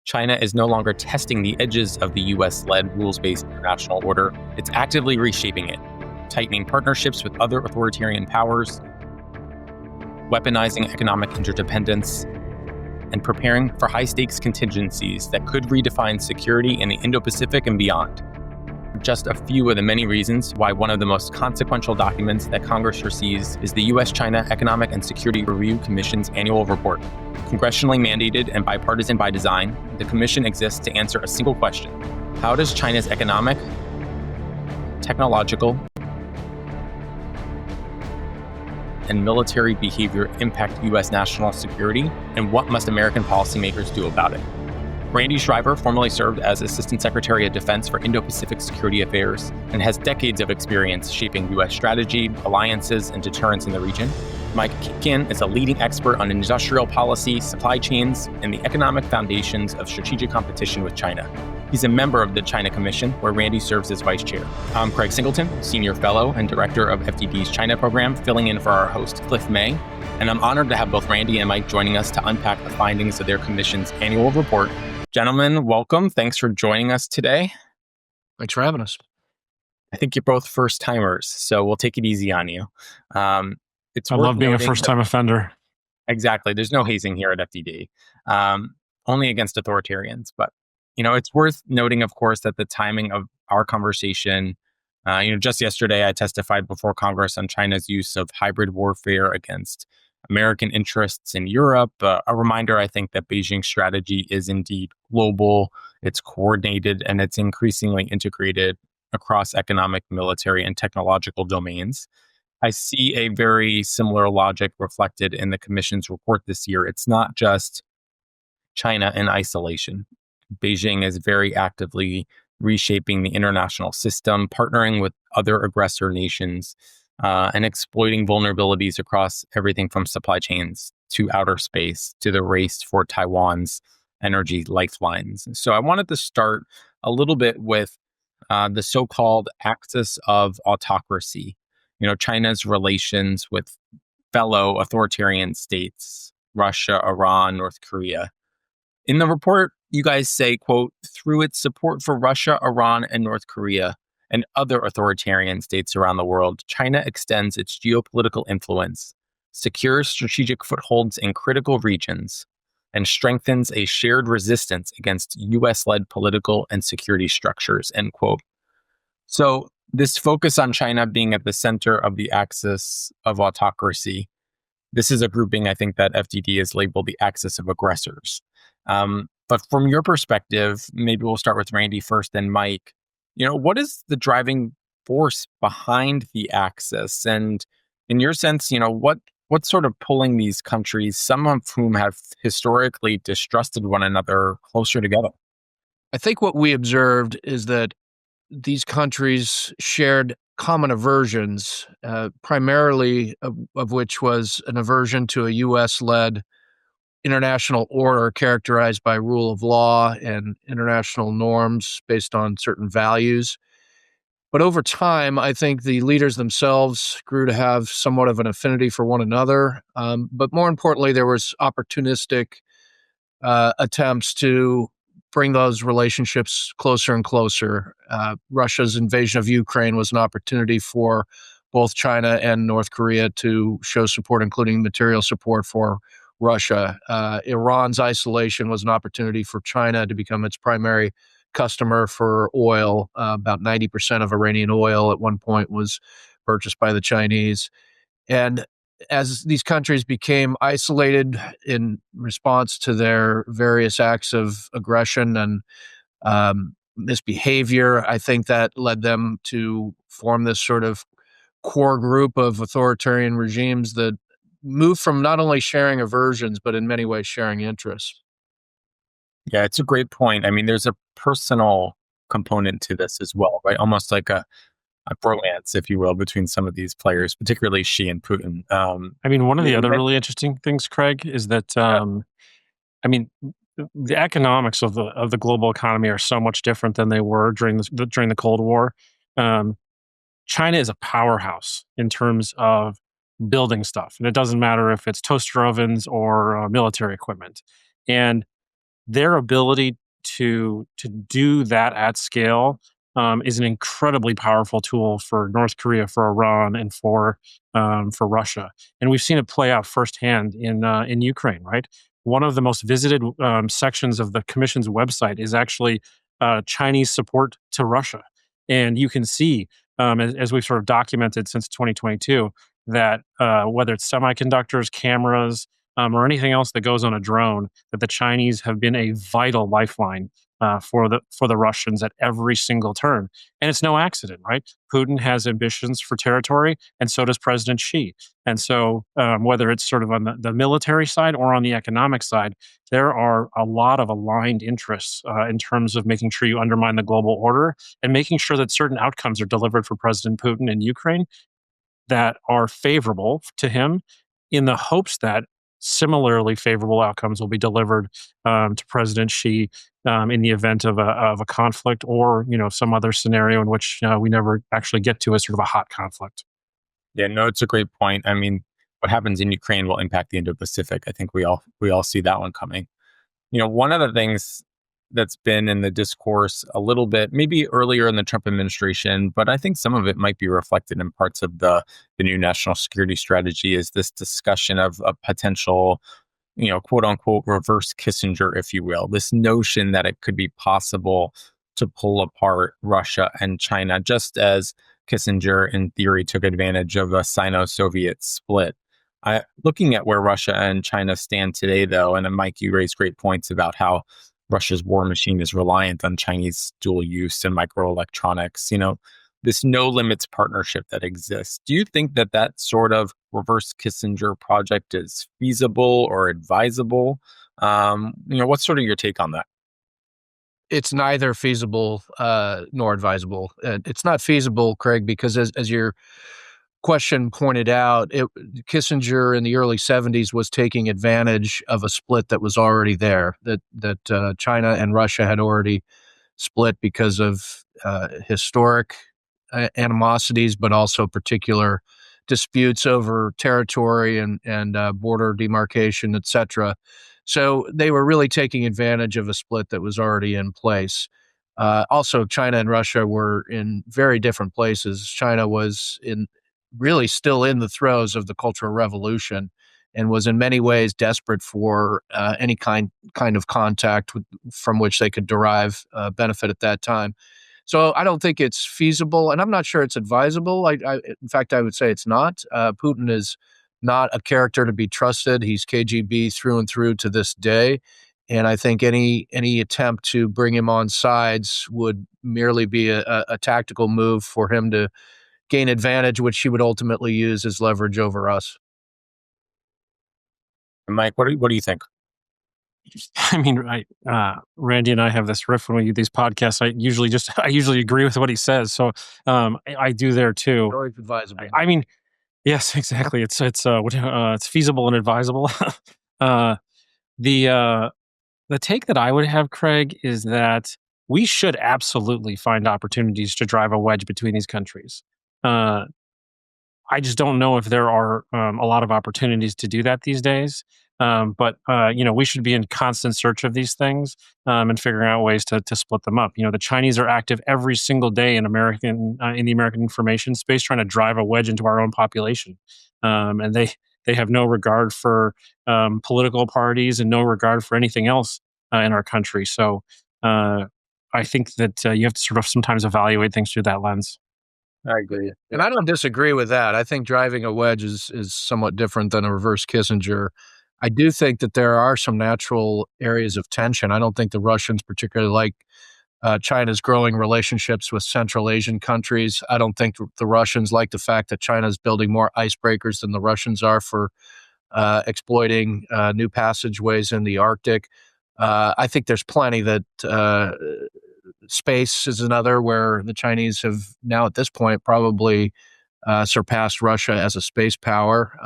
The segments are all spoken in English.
China is no longer testing the edges of the US-led rules-based international order. It's actively reshaping it, tightening partnerships with other authoritarian powers, weaponizing economic interdependence, and preparing for high-stakes contingencies that could redefine security in the Indo-Pacific and beyond. Just a few of the many reasons why one of the most consequential documents that Congress receives is the U.S.-China Economic and Security Review Commission's annual report. Congressionally mandated and bipartisan by design, the commission exists to answer a single question: how does China's economic, technological, and military behavior impact U.S. national security, and what must American policymakers do about it? Randy Shriver formerly served as Assistant Secretary of Defense for Indo-Pacific Security Affairs and has decades of experience shaping U.S. strategy, alliances, and deterrence in the region. Mike Kuiken is a leading expert on industrial policy, supply chains, and the economic foundations of strategic competition with China. He's a member of the China Commission, where Randy serves as vice chair. I'm Craig Singleton, Senior Fellow and Director of FDD's China program, filling in for our host, Cliff May. And I'm honored to have both Randy and Mike joining us to unpack the findings of their commission's annual report. Gentlemen, welcome. Thanks for joining us today. Thanks for having us. I think you're both first-timers, so we'll take it easy on you. I love being a first-time offender. Exactly. There's no hazing here at FDD, only against authoritarians. But, it's worth noting, of course, that the timing of our conversation, just yesterday I testified before Congress on China's use of hybrid warfare against American interests in Europe. A reminder, I think, that Beijing's strategy is indeed global, it's coordinated, and it's increasingly integrated across economic, military, and technological domains. I see a very similar logic reflected in the Commission's report this year. It's not just China in isolation. Beijing is very actively reshaping the international system, partnering with other aggressor nations, and exploiting vulnerabilities across everything from supply chains to outer space to the race for Taiwan's energy lifelines. So I wanted to start a little bit with the so-called axis of autocracy. China's relations with fellow authoritarian states, Russia, Iran, North Korea. In the report, you guys say, quote, through its support for Russia, Iran, and North Korea, and other authoritarian states around the world, China extends its geopolitical influence, secures strategic footholds in critical regions, and strengthens a shared resistance against U.S.-led political and security structures, end quote. So this focus on China being at the center of the axis of autocracy, this is a grouping I think that FDD has labeled the axis of aggressors. But from your perspective, maybe we'll start with Randy first, then Mike. What is the driving force behind the axis? And in your sense, what's sort of pulling these countries, some of whom have historically distrusted one another, closer together? I think what we observed is that these countries shared common aversions, primarily of which was an aversion to a U.S.-led international order characterized by rule of law and international norms based on certain values. But over time, I think the leaders themselves grew to have somewhat of an affinity for one another. But more importantly, there was opportunistic attempts to bring those relationships closer and closer. Russia's invasion of Ukraine was an opportunity for both China and North Korea to show support, including material support for Russia. Iran's isolation was an opportunity for China to become its primary customer for oil. About 90% of Iranian oil at one point was purchased by the Chinese. And as these countries became isolated in response to their various acts of aggression and misbehavior, I think that led them to form this sort of core group of authoritarian regimes that move from not only sharing aversions, but in many ways sharing interests. Yeah, it's a great point. I mean, there's a personal component to this as well, right? Almost like a bromance, if you will, between some of these players, particularly Xi and Putin. One of the other really interesting things, Craig, is that the economics of the global economy are so much different than they were during the Cold War. China is a powerhouse in terms of building stuff, and it doesn't matter if it's toaster ovens or military equipment. And their ability to do that at scale is an incredibly powerful tool for North Korea, for Iran, and for Russia. And we've seen it play out firsthand in Ukraine. Right, one of the most visited sections of the Commission's website is actually Chinese support to Russia, and you can see as we've sort of documented since 2022 that whether it's semiconductors, cameras, or anything else that goes on a drone, that the Chinese have been a vital lifeline for the Russians at every single turn. And it's no accident, right? Putin has ambitions for territory, and so does President Xi. And so, whether it's sort of on the military side or on the economic side, there are a lot of aligned interests in terms of making sure you undermine the global order and making sure that certain outcomes are delivered for President Putin in Ukraine that are favorable to him, in the hopes that similarly favorable outcomes will be delivered to President Xi in the event of a conflict, or some other scenario in which we never actually get to a sort of a hot conflict. Yeah, no, it's a great point. I mean, what happens in Ukraine will impact the Indo-Pacific. I think we all see that one coming. One of the things that's been in the discourse a little bit, maybe earlier in the Trump administration, but I think some of it might be reflected in parts of the new national security strategy, is this discussion of a potential, quote unquote, reverse Kissinger, if you will. This notion that it could be possible to pull apart Russia and China, just as Kissinger, in theory, took advantage of a Sino-Soviet split. Looking at where Russia and China stand today, though, and Mike, you raised great points about how Russia's war machine is reliant on Chinese dual use and microelectronics, this no limits partnership that exists. Do you think that sort of reverse Kissinger project is feasible or advisable? What's sort of your take on that? It's neither feasible nor advisable. It's not feasible, Craig, because as your question pointed out, Kissinger in the early 70s was taking advantage of a split that was already there, that China and Russia had already split because of historic animosities, but also particular disputes over territory and border demarcation, et cetera. So they were really taking advantage of a split that was already in place. Also, China and Russia were in very different places. China was really still in the throes of the Cultural Revolution, and was in many ways desperate for any kind of contact from which they could derive benefit at that time. So I don't think it's feasible, and I'm not sure it's advisable. In fact, I would say it's not. Putin is not a character to be trusted. He's KGB through and through to this day. And I think any attempt to bring him on sides would merely be a tactical move for him to gain advantage, which he would ultimately use as leverage over us. Mike, what do you think? I mean, Randy and I have this riff when we do these podcasts. I usually agree with what he says, so I do there too. Always advisable. I mean, yes, exactly. It's feasible and advisable. uh, the the take that I would have, Craig, is that we should absolutely find opportunities to drive a wedge between these countries. Uh, I just don't know if there are a lot of opportunities to do that these days. But we should be in constant search of these things and figuring out ways to split them up. The Chinese are active every single day in the American information space, trying to drive a wedge into our own population, and they have no regard for political parties and no regard for anything else in our country. So I think that you have to sort of sometimes evaluate things through that lens. I agree. And I don't disagree with that. I think driving a wedge is somewhat different than a reverse Kissinger. I do think that there are some natural areas of tension. I don't think the Russians particularly like China's growing relationships with Central Asian countries. I don't think the Russians like the fact that China is building more icebreakers than the Russians are for exploiting new passageways in the Arctic. I think there's plenty that space is another where the Chinese have now at this point probably surpassed Russia as a space power,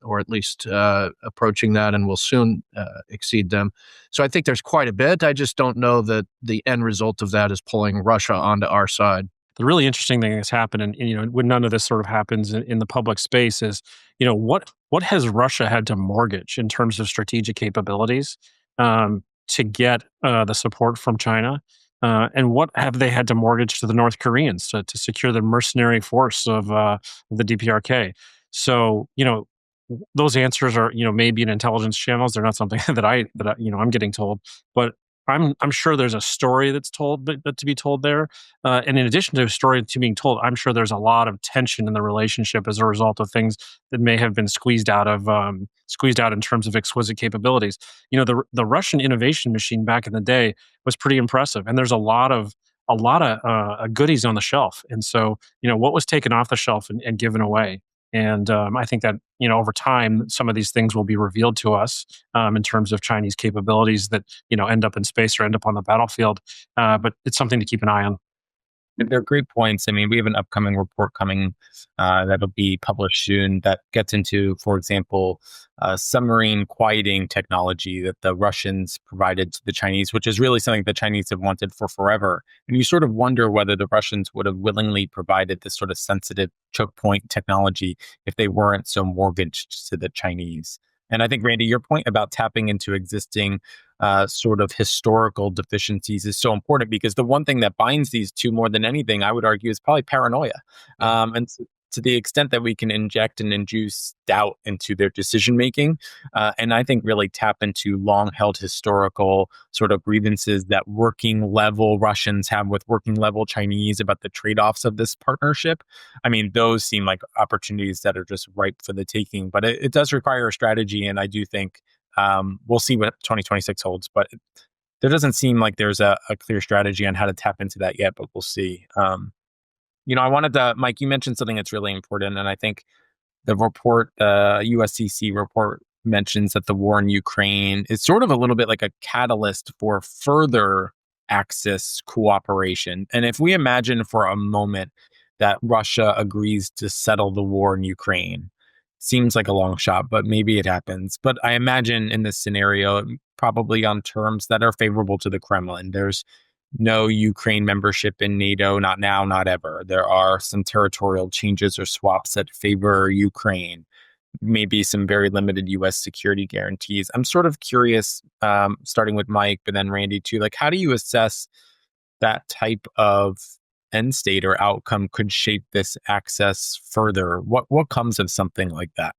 or at least approaching that, and will soon exceed them. So I think there's quite a bit. I just don't know that the end result of that is pulling Russia onto our side. The really interesting thing that's happened, and when none of this sort of happens in the public space, is what has Russia had to mortgage in terms of strategic capabilities? to get the support from China? And what have they had to mortgage to the North Koreans to secure the mercenary force of the DPRK? So, those answers are, maybe in intelligence channels. They're not something I'm getting told, but I'm sure there's a story that's told that to be told there. And in addition to a story to being told, I'm sure there's a lot of tension in the relationship as a result of things that may have been squeezed out in terms of exquisite capabilities. The Russian innovation machine back in the day was pretty impressive, and there's a lot of goodies on the shelf. And so, what was taken off the shelf and given away. And I think that, over time, some of these things will be revealed to us in terms of Chinese capabilities that, end up in space or end up on the battlefield. But it's something to keep an eye on. They're great points. I mean, we have an upcoming report coming that'll be published soon that gets into, for example, submarine quieting technology that the Russians provided to the Chinese, which is really something the Chinese have wanted for forever. And you sort of wonder whether the Russians would have willingly provided this sort of sensitive choke point technology if they weren't so mortgaged to the Chinese. And I think, Randy, your point about tapping into existing sort of historical deficiencies is so important, because the one thing that binds these two more than anything, I would argue, is probably paranoia. And to the extent that we can inject and induce doubt into their decision making, and I think really tap into long held historical sort of grievances that working level Russians have with working level Chinese about the trade offs of this partnership. I mean, those seem like opportunities that are just ripe for the taking, but it does require a strategy. And I do think we'll see what 2026 holds, but there doesn't seem like there's a clear strategy on how to tap into that yet, but we'll see. I wanted to, Mike, you mentioned something that's really important. And I think the report, the USCC report, mentions that the war in Ukraine is sort of a little bit like a catalyst for further Axis cooperation. And if we imagine for a moment that Russia agrees to settle the war in Ukraine, seems like a long shot, but maybe it happens. But I imagine in this scenario, probably on terms that are favorable to the Kremlin. There's no Ukraine membership in NATO, not now, not ever. There are some territorial changes or swaps that favor Ukraine, maybe some very limited US security guarantees. I'm sort of curious, starting with Mike, but then Randy too, like, how do you assess that type of end state or outcome could shape this access further? What comes of something like that?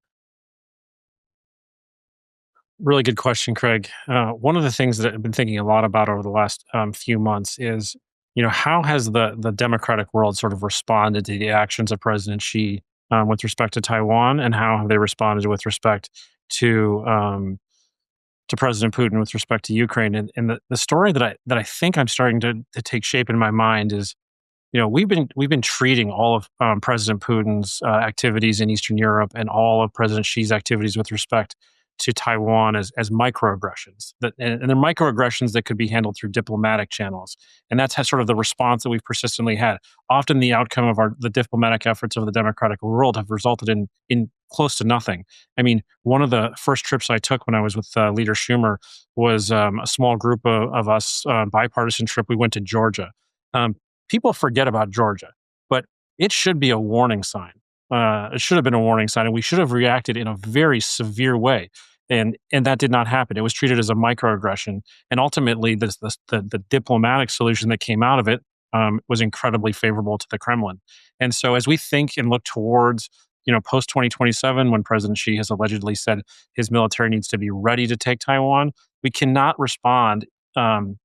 Really good question, Craig. One of the things that I've been thinking a lot about over the last few months is, how has the democratic world sort of responded to the actions of President Xi with respect to Taiwan, and how have they responded with respect to President Putin with respect to Ukraine? And the story that I think I'm starting to take shape in my mind is, we've been treating all of President Putin's activities in Eastern Europe and all of President Xi's activities with respect to Taiwan as microaggressions, and they're microaggressions that could be handled through diplomatic channels. And that's sort of the response that we've persistently had. Often the outcome of the diplomatic efforts of the democratic world have resulted in close to nothing. I mean, one of the first trips I took when I was with Leader Schumer was a small group of us, bipartisan trip. We went to Georgia. People forget about Georgia, but it should be a warning sign. It should have been a warning sign, and we should have reacted in a very severe way. And that did not happen. It was treated as a microaggression, and ultimately, the diplomatic solution that came out of it was incredibly favorable to the Kremlin. And so, as we think and look towards, post 2027, when President Xi has allegedly said his military needs to be ready to take Taiwan, we cannot respond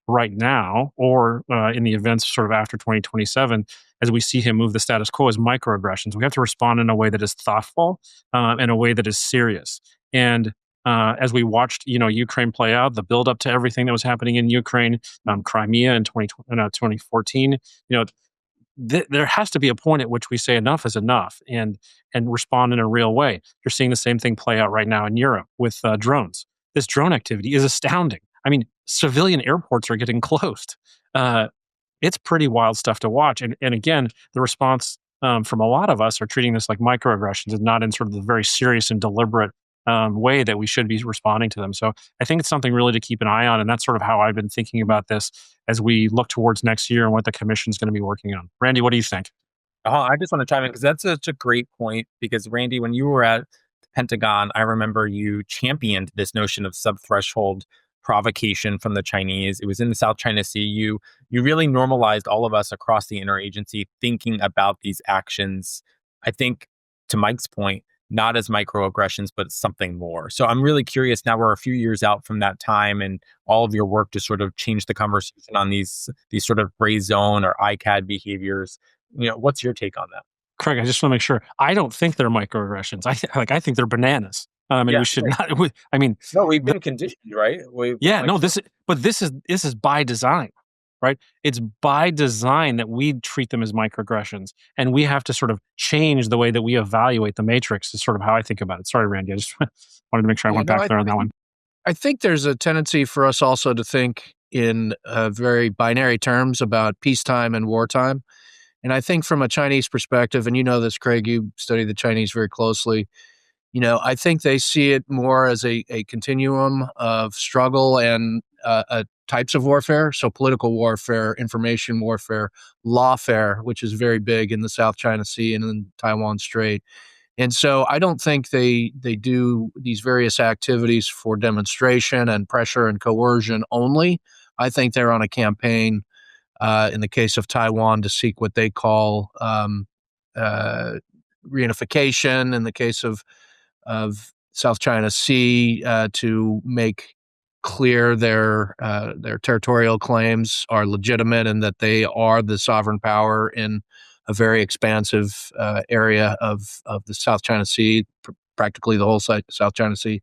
right now or in the events sort of after 2027, as we see him move the status quo as microaggressions. We have to respond in a way that is thoughtful, in a way that is serious. And as we watched, Ukraine play out, the build up to everything that was happening in Ukraine, Crimea in 2014, there has to be a point at which we say enough is enough, and respond in a real way. You're seeing the same thing play out right now in Europe with drones. This drone activity is astounding. I mean, civilian airports are getting closed. It's pretty wild stuff to watch. And again, the response from a lot of us are treating this like microaggressions and not in sort of the very serious and deliberate way that we should be responding to them. So I think it's something really to keep an eye on. And that's sort of how I've been thinking about this as we look towards next year and what the commission's going to be working on. Randy, what do you think? I just want to chime in because that's such a great point. Because, Randy, when you were at the Pentagon, I remember you championed this notion of sub-threshold provocation from the Chinese. It was in the South China Sea. You really normalized all of us across the interagency thinking about these actions. I think, to Mike's point, not as microaggressions, but something more. So I'm really curious now. We're a few years out from that time, and all of your work to sort of change the conversation on these sort of gray zone or ICAD behaviors. What's your take on that? Craig, I just want to make sure. I don't think they're microaggressions. I think they're bananas. And Yeah, we should right. not. I mean, No, we've been conditioned, right? yeah, no. This is by design, right? It's by design that we treat them as microaggressions, and we have to sort of change the way that we evaluate the matrix. Is sort of how I think about it. Sorry, Randy. I just wanted to make sure I Yeah, went no, back there on that one. I think there's a tendency for us also to think in very binary terms about peacetime and wartime. And I think from a Chinese perspective, and you know this, Craig, you study the Chinese very closely, I think they see it more as a continuum of struggle and types of warfare. So political warfare, information warfare, lawfare, which is very big in the South China Sea and in Taiwan Strait. And so I don't think they do these various activities for demonstration and pressure and coercion only. I think they're on a campaign in the case of Taiwan to seek what they call uh, reunification. In the case of South China Sea, to make clear their territorial claims are legitimate and that they are the sovereign power in a very expansive area of the South China Sea, practically the whole South China Sea.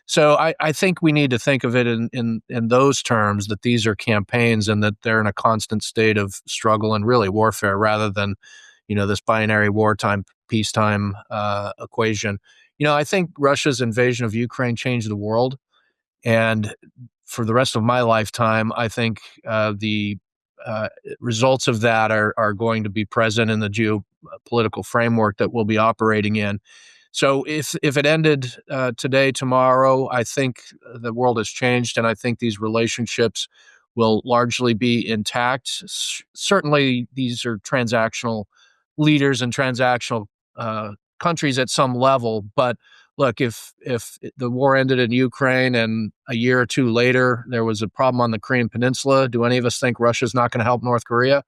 So I think we need to think of it in those terms, that these are campaigns and that they're in a constant state of struggle and really warfare, rather than this binary wartime peacetime equation. I think Russia's invasion of Ukraine changed the world, and for the rest of my lifetime, I think the results of that are going to be present in the geopolitical framework that we'll be operating in. So if it ended today, tomorrow, I think the world has changed, and I think these relationships will largely be intact. Certainly, these are transactional leaders and transactional countries at some level. But look, if the war ended in Ukraine and a year or two later there was a problem on the Korean Peninsula, do any of us think Russia's not going to help North Korea?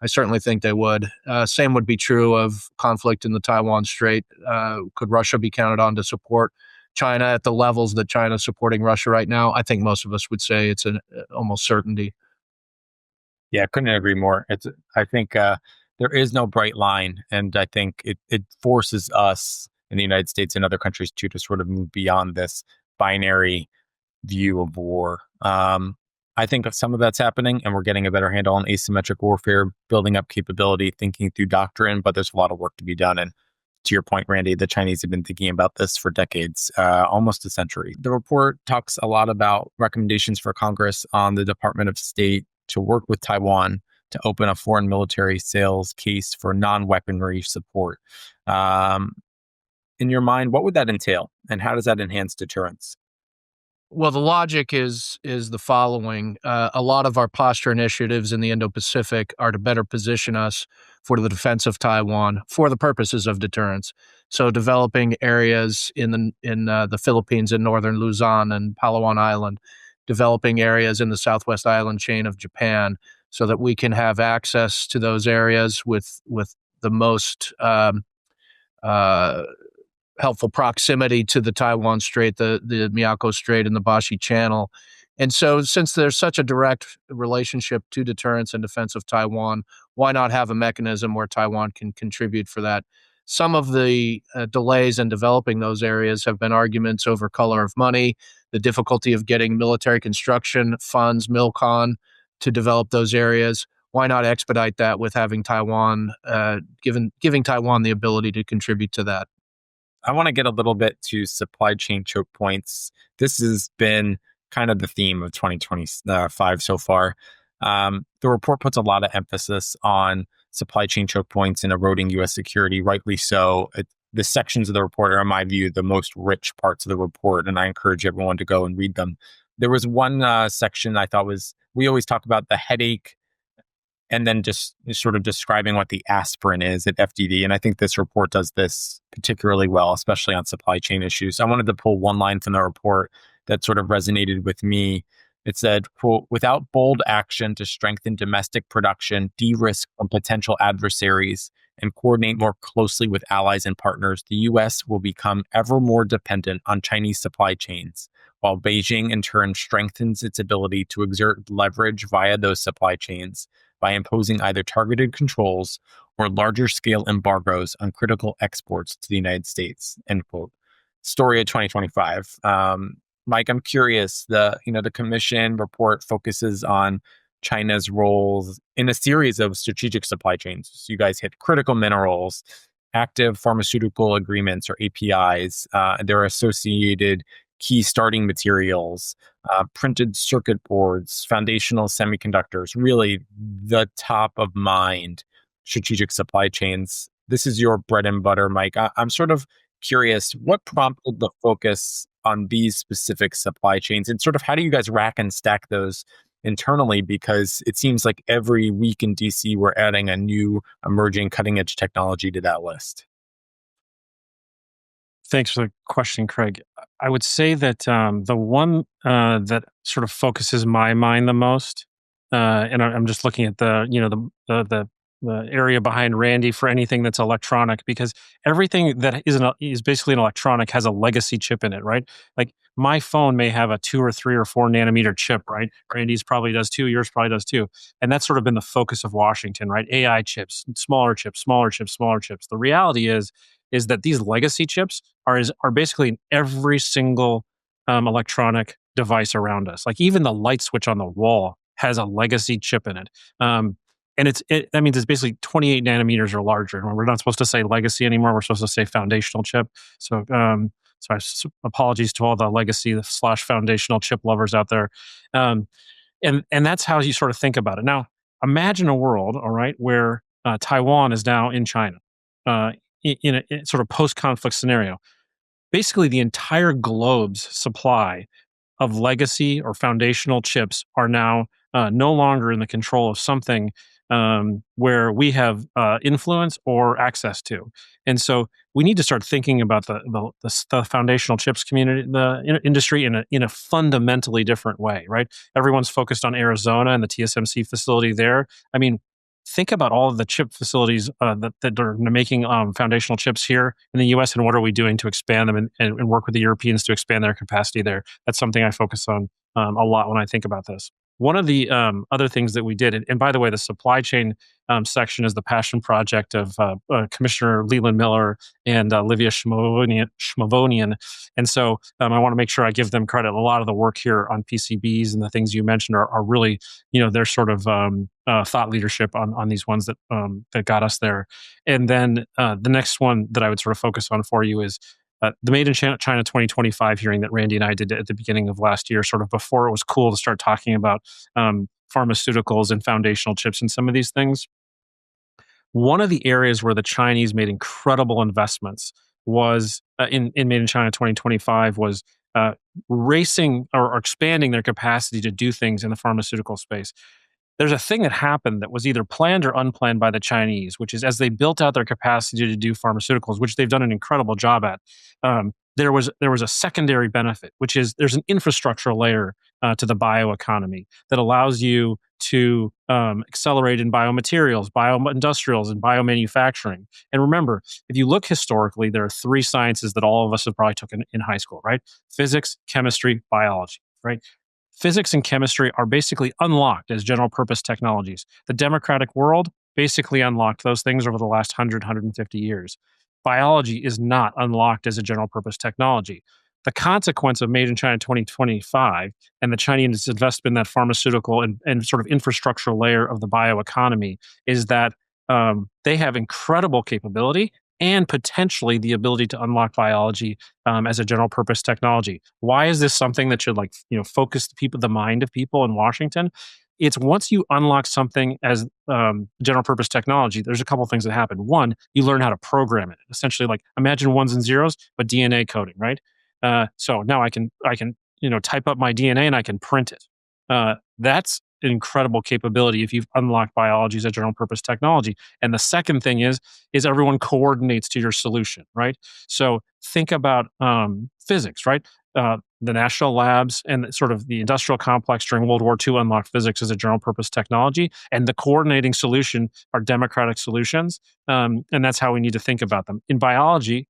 I certainly think they would. Same would be true of conflict in the Taiwan Strait. Could Russia be counted on to support China at the levels that China's supporting Russia right now? I think most of us would say it's an almost certainty. Yeah, couldn't agree more. I think there is no bright line, and I think it forces us in the United States and other countries too to sort of move beyond this binary view of war. I think some of that's happening, and we're getting a better handle on asymmetric warfare, building up capability, thinking through doctrine, but there's a lot of work to be done. And to your point, Randy, the Chinese have been thinking about this for decades, almost a century. The report talks a lot about recommendations for Congress on the Department of State to work with Taiwan to open a foreign military sales case for non-weaponry support. In your mind, what would that entail, and how does that enhance deterrence? Well, the logic is the following. A lot of our posture initiatives in the Indo-Pacific are to better position us for the defense of Taiwan for the purposes of deterrence. So, developing areas in the Philippines, in northern Luzon and Palawan Island, developing areas in the Southwest Island chain of Japan, so that we can have access to those areas with the most helpful proximity to the Taiwan Strait, the Miyako Strait, and the Bashi Channel. And so, since there's such a direct relationship to deterrence and defense of Taiwan, why not have a mechanism where Taiwan can contribute for that? Some of the delays in developing those areas have been arguments over color of money, the difficulty of getting military construction funds, MILCON, to develop those areas. Why not expedite that with having Taiwan, giving Taiwan the ability to contribute to that? I want to get a little bit to supply chain choke points. This has been kind of the theme of 2025 so far. The report puts a lot of emphasis on supply chain choke points and eroding U.S. security, rightly so. The sections of the report are, in my view, the most rich parts of the report, and I encourage everyone to go and read them. There was one section I thought we always talk about the headache and then just sort of describing what the aspirin is at FDD. And I think this report does this particularly well, especially on supply chain issues. I wanted to pull one line from the report that sort of resonated with me. It said, quote, without bold action to strengthen domestic production, de-risk from potential adversaries, and coordinate more closely with allies and partners, the U.S. will become ever more dependent on Chinese supply chains, while Beijing in turn strengthens its ability to exert leverage via those supply chains by imposing either targeted controls or larger scale embargoes on critical exports to the United States, end quote. Story of 2025. Mike, I'm curious, the commission report focuses on China's roles in a series of strategic supply chains. So you guys hit critical minerals, active pharmaceutical agreements or APIs, their associated key starting materials, printed circuit boards, foundational semiconductors, really the top of mind strategic supply chains. This is your bread and butter, Mike. I'm sort of curious, what prompted the focus on these specific supply chains, and sort of how do you guys rack and stack those internally? Because it seems like every week in DC, we're adding a new emerging cutting edge technology to that list. Thanks for the question, Craig. I would say that the one that sort of focuses my mind the most, and I'm just looking at the area behind Randy for anything that's electronic, because everything that is basically an electronic has a legacy chip in it, right? Like my phone may have a 2 or 3 or 4 nanometer chip, right? Randy's probably does too. Yours probably does too. And that's sort of been the focus of Washington, right? AI chips, smaller chips, smaller chips, smaller chips. The reality is that these legacy chips are basically in every single electronic device around us. Like even the light switch on the wall has a legacy chip in it. And that means it's basically 28 nanometers or larger. We're not supposed to say legacy anymore. We're supposed to say foundational chip. So, apologies to all the legacy / foundational chip lovers out there. And that's how you sort of think about it. Now, imagine a world, all right, where Taiwan is now in China, in a sort of post-conflict scenario. Basically, the entire globe's supply of legacy or foundational chips are now no longer in the control of something where we have influence or access to. And so we need to start thinking about the foundational chips community, industry in a fundamentally different way, right? Everyone's focused on Arizona and the TSMC facility there. I mean, think about all of the chip facilities that are making foundational chips here in the U.S. and what are we doing to expand them and work with the Europeans to expand their capacity there. That's something I focus on a lot when I think about this. One of the other things that we did, and by the way, the supply chain section is the passion project of Commissioner Leland Miller and Livia Shmavonian. And so I want to make sure I give them credit. A lot of the work here on PCBs and the things you mentioned are really, they're sort of thought leadership on these ones that got us there. And then the next one that I would sort of focus on for you is the Made in China 2025 hearing that Randy and I did at the beginning of last year, sort of before it was cool to start talking about pharmaceuticals and foundational chips and some of these things. One of the areas where the Chinese made incredible investments was in Made in China 2025 was racing or expanding their capacity to do things in the pharmaceutical space. There's a thing that happened that was either planned or unplanned by the Chinese, which is as they built out their capacity to do pharmaceuticals, which they've done an incredible job at, there was a secondary benefit, which is there's an infrastructure layer to the bioeconomy that allows you to accelerate in biomaterials, bioindustrials, and biomanufacturing. And remember, if you look historically, there are 3 sciences that all of us have probably took in high school, right? Physics, chemistry, biology, right? Physics and chemistry are basically unlocked as general purpose technologies. The democratic world basically unlocked those things over the last 150 years. Biology is not unlocked as a general purpose technology. The consequence of Made in China 2025 and the Chinese investment in that pharmaceutical and sort of infrastructure layer of the bioeconomy is that they have incredible capability and potentially the ability to unlock biology as a general purpose technology. Why is this something that should focus the mind of people in Washington? It's once you unlock something as general purpose technology, there's a couple of things that happen. One, you learn how to program it. Essentially, like imagine ones and zeros, but DNA coding, right? So now I can type up my DNA and I can print it. That's an incredible capability if you've unlocked biology as a general purpose technology. And the second thing is everyone coordinates to your solution, right? So think about physics, right? the national labs and sort of the industrial complex during World War II unlocked physics as a general purpose technology, and the coordinating solution are democratic solutions, and that's how we need to think about them. In biology,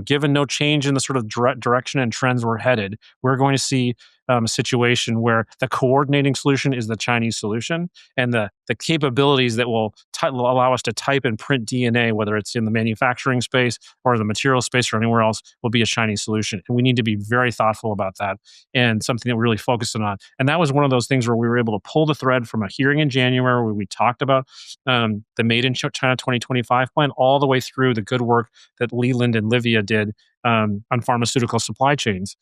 given no change in the sort of direction and trends we're headed, we're going to see a situation where the coordinating solution is the Chinese solution, and the capabilities that will allow us to type and print DNA, whether it's in the manufacturing space or the material space or anywhere else, will be a Chinese solution. And we need to be very thoughtful about that, and something that we're really focusing on. And that was one of those things where we were able to pull the thread from a hearing in January where we talked about the Made in China 2025 plan, all the way through the good work that Leland and Livia did on pharmaceutical supply chains.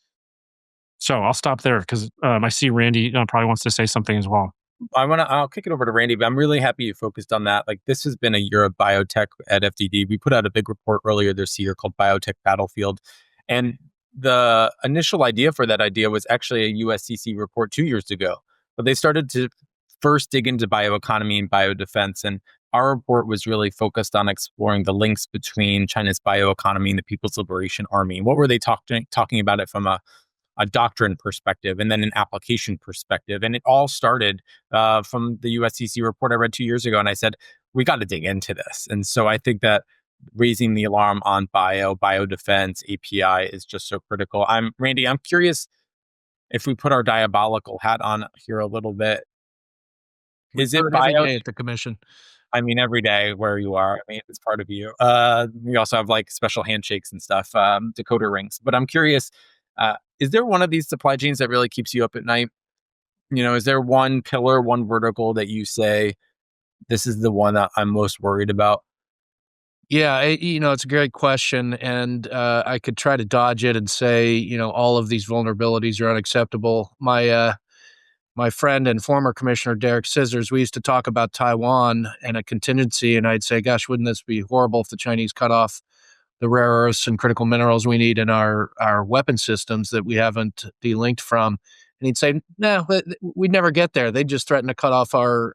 So I'll stop there because I see Randy probably wants to say something as well. I'll kick it over to Randy, but I'm really happy you focused on that. Like, this has been a year of biotech at FDD. We put out a big report earlier this year called Biotech Battlefield. And the initial idea for that idea was actually a USCC report 2 years ago. But they started to first dig into bioeconomy and biodefense. And our report was really focused on exploring the links between China's bioeconomy and the People's Liberation Army. What were they talking about it from a doctrine perspective and then an application perspective. And it all started from the USCC report I read 2 years ago. And I said, we got to dig into this. And so I think that raising the alarm on biodefense, API is just so critical. Randy, I'm curious if we put our diabolical hat on here a little bit. Is it every day at the commission? I mean, every day where you are. I mean, it's part of you. We also have like special handshakes and stuff, decoder rings. But I'm curious, is there one of these supply chains that really keeps you up at night? Is there one pillar, one vertical that you say, this is the one that I'm most worried about? Yeah, it's a great question, and I could try to dodge it and say, all of these vulnerabilities are unacceptable. My friend and former Commissioner Derek Scissors, we used to talk about Taiwan and a contingency, and I'd say, gosh, wouldn't this be horrible if the Chinese cut off the rare earths and critical minerals we need in our weapon systems that we haven't delinked from? And he'd say, no, we'd never get there. They'd just threaten to cut off our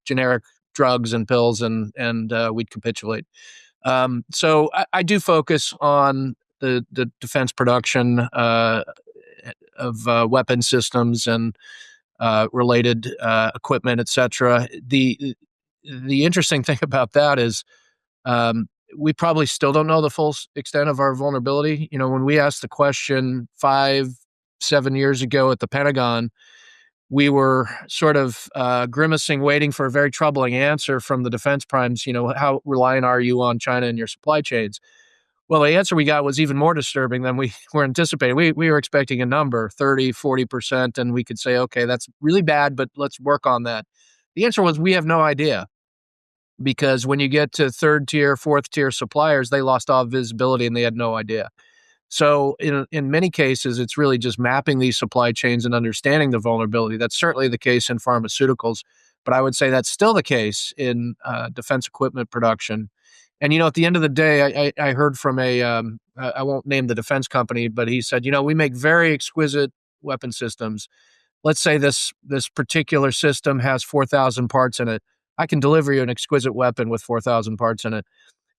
generic drugs and pills, and we'd capitulate. So I do focus on the defense production of weapon systems and related equipment, et cetera. The interesting thing about that is we probably still don't know the full extent of our vulnerability. When we asked the question 5-7 years ago at the Pentagon, we were sort of grimacing, waiting for a very troubling answer from the defense primes. How reliant are you on China and your supply chains? Well, the answer we got was even more disturbing than we were anticipating. We were expecting a number, 30, 40%, and we could say, okay, that's really bad, but let's work on that. The answer was, we have no idea. Because when you get to third tier, fourth tier suppliers, they lost all visibility and they had no idea. So in many cases, it's really just mapping these supply chains and understanding the vulnerability. That's certainly the case in pharmaceuticals, but I would say that's still the case in defense equipment production. And, at the end of the day, I heard from I won't name the defense company, but he said, we make very exquisite weapon systems. Let's say this particular system has 4,000 parts in it. I can deliver you an exquisite weapon with 4,000 parts in it.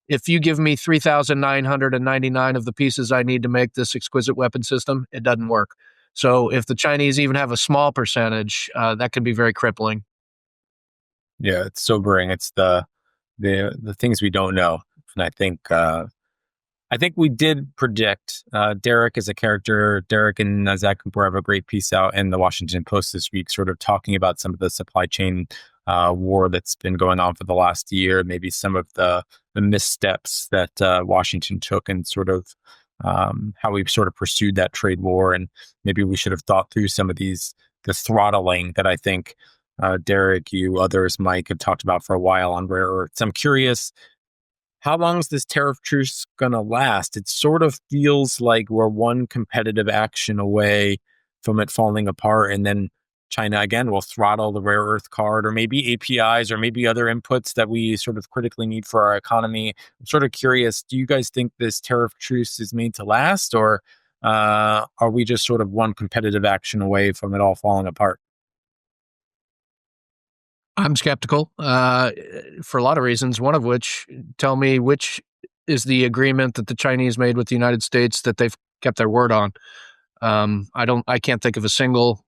If you give me 3,999 of the pieces I need to make this exquisite weapon system, it doesn't work. So if the Chinese even have a small percentage, that can be very crippling. Yeah, it's sobering. It's the things we don't know. And I think we did predict. Derek is a character. Derek and Zach Cooper have a great piece out in the Washington Post this week, sort of talking about some of the supply chain war that's been going on for the last year, maybe some of the missteps that Washington took, and sort of how we sort of pursued that trade war. And maybe we should have thought through some of the throttling that I think Derek, you, others, Mike, have talked about for a while on rare earths. I'm curious, how long is this tariff truce going to last? It sort of feels like we're one competitive action away from it falling apart, and then China again will throttle the rare earth card, or maybe APIs, or maybe other inputs that we sort of critically need for our economy. I'm sort of curious, do you guys think this tariff truce is made to last, or are we just sort of one competitive action away from it all falling apart? I'm skeptical for a lot of reasons, one of which, tell me which is the agreement that the Chinese made with the United States that they've kept their word on. I can't think of a single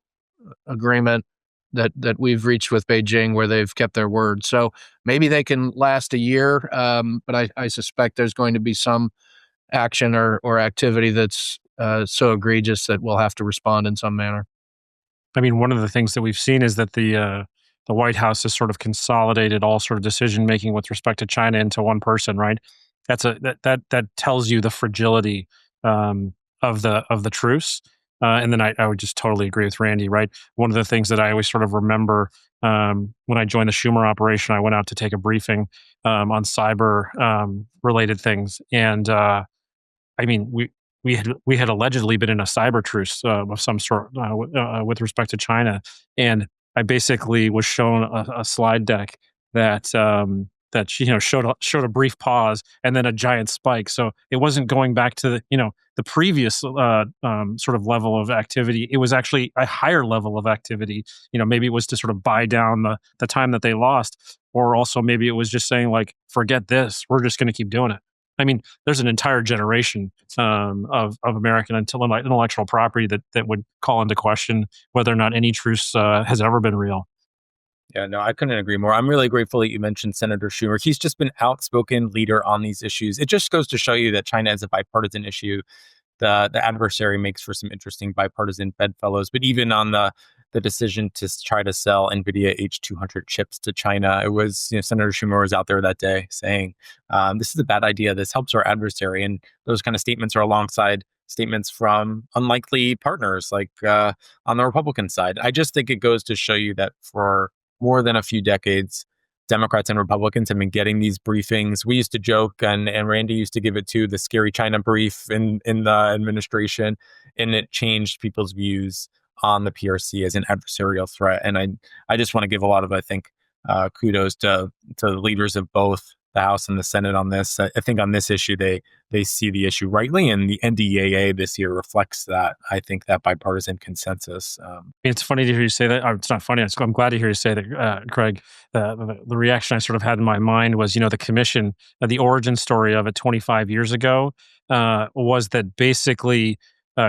agreement that we've reached with Beijing where they've kept their word. So maybe they can last a year, but I suspect there's going to be some action or activity that's so egregious that we'll have to respond in some manner. I mean, one of the things that we've seen is that the White House has sort of consolidated all sort of decision making with respect to China into one person, right? That tells you the fragility um, of the truce. And then I would just totally agree with Randy, right? One of the things that I always sort of remember when I joined the Schumer operation, I went out to take a briefing on cyber related things, and I mean, we had allegedly been in a cyber truce of some sort with respect to China, and I basically was shown a slide deck that showed a brief pause and then a giant spike. So it wasn't going back to the previous sort of level of activity. It was actually a higher level of activity. Maybe it was to sort of buy down the time that they lost, or also maybe it was just saying like, forget this, we're just going to keep doing it. I mean, there's an entire generation of American intellectual property that would call into question whether or not any truce has ever been real. Yeah, no, I couldn't agree more. I'm really grateful that you mentioned Senator Schumer. He's just been outspoken leader on these issues. It just goes to show you that China is a bipartisan issue. The adversary makes for some interesting bipartisan bedfellows. But even on the decision to try to sell NVIDIA H200 chips to China, it was Senator Schumer was out there that day saying this is a bad idea. This helps our adversary, and those kind of statements are alongside statements from unlikely partners like on the Republican side. I just think it goes to show you that for more than a few decades, Democrats and Republicans have been getting these briefings. We used to joke, and Randy used to give it to the scary China brief in the administration, and it changed people's views on the PRC as an adversarial threat. And I just want to give a lot of, I think, kudos to the leaders of both the House and the Senate on this. I think on this issue, they see the issue rightly, and the NDAA this year reflects that. I think that bipartisan consensus. It's funny to hear you say that. Or it's not funny. I'm glad to hear you say that, Craig. The reaction I sort of had in my mind was, the commission, the origin story of it 25 years ago was that basically